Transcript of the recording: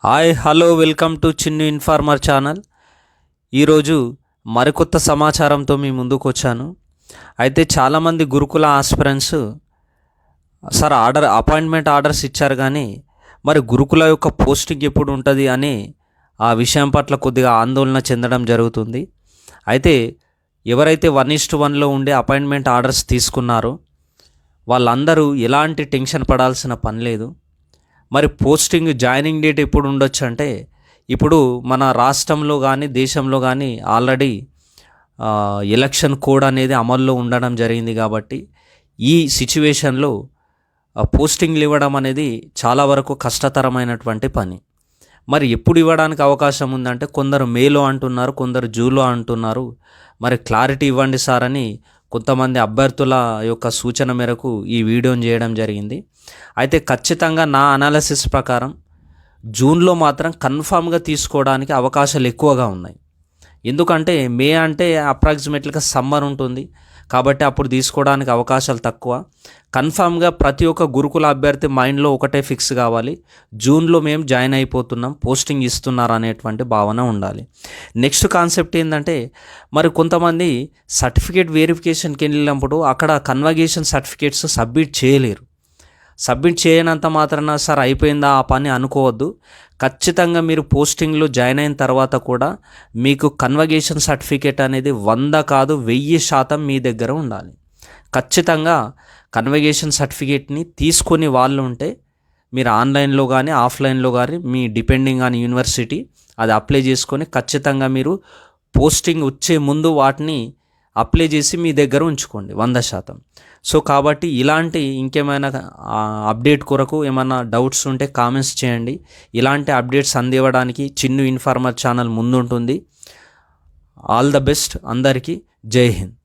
Hi hello welcome to Chinnu informer channel. ఈరోజు మరికొత్త సమాచారంతో మీ ముందుకు వచ్చాను. అయితే చాలామంది గురుకుల ఆస్పిరెంట్స్ సార్ అపాయింట్మెంట్ ఆర్డర్స్ ఇచ్చారు, కానీ మరి గురుకుల యొక్క పోస్టింగ్ ఎప్పుడు ఉంటుంది అని ఆ విషయం పట్ల కొద్దిగా ఆందోళన చెందడం జరుగుతుంది. అయితే ఎవరైతే 1:1లో ఉండే అపాయింట్మెంట్ ఆర్డర్స్ తీసుకున్నారో వాళ్ళందరూ ఎలాంటి టెన్షన్ పడాల్సిన పని లేదు. మరి పోస్టింగ్ జాయినింగ్ డేట్ ఎప్పుడు ఉండొచ్చు అంటే, ఇప్పుడు మన రాష్ట్రంలో కానీ దేశంలో కానీ ఆల్రెడీ ఎలక్షన్ కోడ్ అనేది అమల్లో ఉండడం జరిగింది. కాబట్టి ఈ సిచ్యువేషన్లో పోస్టింగ్లు ఇవ్వడం అనేది చాలా వరకు కష్టతరమైనటువంటి పని. మరి ఎప్పుడు ఇవ్వడానికి అవకాశం ఉందంటే, కొందరు మేలో అంటున్నారు, కొందరు జూన్లో అంటున్నారు. మరి క్లారిటీ ఇవ్వండి సార్ అని కొంతమంది అభ్యర్థుల యొక్క సూచన మేరకు ఈ వీడియోని చేయడం జరిగింది. అయితే ఖచ్చితంగా నా అనాలిసిస్ ప్రకారం జూన్లో మాత్రం కన్ఫామ్గా తీసుకోవడానికి అవకాశాలు ఎక్కువగా ఉన్నాయి. ఎందుకంటే మే అంటే అప్రాక్సిమేట్లీగా సమ్మర్ ఉంటుంది కాబట్టి అప్పుడు తీసుకోవడానికి అవకాశాలు తక్కువ. కన్ఫామ్గా ప్రతి ఒక్క గురుకుల అభ్యర్థి మైండ్లో ఒకటే ఫిక్స్ కావాలి, జూన్లో మేము జాయిన్ అయిపోతున్నాం, పోస్టింగ్ ఇస్తున్నారు అనేటువంటి భావన ఉండాలి. నెక్స్ట్ కాన్సెప్ట్ ఏంటంటే, మరి కొంతమంది సర్టిఫికేట్ వెరిఫికేషన్కి వెళ్ళినప్పుడు అక్కడ కన్వకేషన్ సర్టిఫికేట్స్ సబ్మిట్ చేయలేరు. సబ్మిట్ చేయనంత మాత్రాన సార్ అయిపోయిందా ఆ పని అనుకోవద్దు. ఖచ్చితంగా మీరు పోస్టింగ్లో జాయిన్ అయిన తర్వాత కూడా మీకు కన్వకేషన్ సర్టిఫికేట్ అనేది 100 కాదు 1000% మీ దగ్గర ఉండాలి. ఖచ్చితంగా కన్వకేషన్ సర్టిఫికేట్ని తీసుకొని వాళ్ళు ఉంటే మీరు ఆన్లైన్లో కానీ ఆఫ్లైన్లో కానీ మీ డిపెండింగ్ ఆన్ యూనివర్సిటీ అది అప్లై చేసుకొని ఖచ్చితంగా మీరు పోస్టింగ్ వచ్చే ముందు వాటిని అప్లై చేసి మీ దగ్గర ఉంచుకోండి 100%. సో కాబట్టి ఇలాంటి ఇంకేమైనా అప్డేట్ కొరకు ఏమైనా డౌట్స్ ఉంటే కామెంట్స్ చేయండి. ఇలాంటి అప్డేట్స్ అందివ్వడానికి చిన్ను ఇన్ఫార్మర్ ఛానల్ ముందుంటుంది. ఆల్ ద బెస్ట్ అందరికీ. జై హింద్.